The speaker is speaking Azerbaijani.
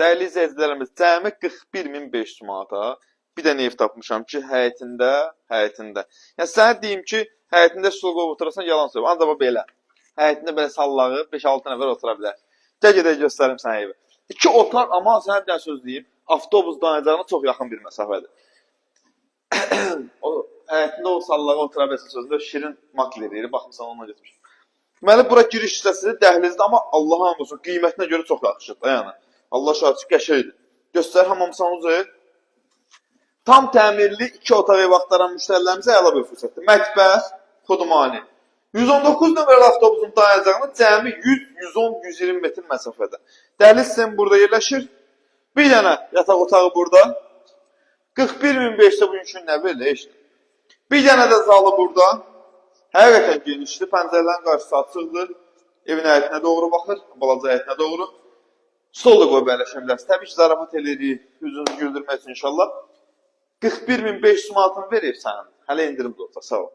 Dəyərli izləyicilərimiz, cəmi 41.500 manata bir dənə ev tapmışam ki, həyətində. Yəni sənə deyim ki, həyətində stol qoyub oturarsan, yalan söyləyir. Ancaq bu belə. Həyətində belə sallağı 5-6 nəfər otura bilər. Gəl gedək göstərim sənə evi. 2 otaq, amma sənə bir dənə söz deyim, avtobus dayanacağına çox yaxın bir məsafədir. O həyətində o sallağı otura bilirsən sözündə şirin makler yeri, baxmısan ondan getmişəm. Deməli, bura giriş hissəsidir, dəhlizdir, amma Allah hamd olsun, qiymətinə görə çox yaxşıdır. Yəni, Allah şahid qəşəngdir. Göstər, hamamısan uzaq. Tam təmirli 2 otaq ev axtaran müştərilərimizə əla bir fürsətdir. Mətbəx, xudmani. 119 nömrəli avtobusun dayanacağına cəmi 100, 110, 120 metr məsafədə. Dəhliz sistemi burada yerləşir. Bir dənə yataq otağı burada. 41.500-də bugünkü nə belə işdir. Bir dənə də zalı burada. Həqiqətən genişdir. Pəncərələrin qarşısı açıqdır. Evin həyətinə doğru baxır. Balaca həyətinə doğru. Stol da qoyub əyləşə bilərsiniz. Təbii ki, zarafat eləyirik. Üzünüzü güldürmək üçün inşallah. 41.500 manatını verib sənin. Hələ indirim də olsa. Sağ ol.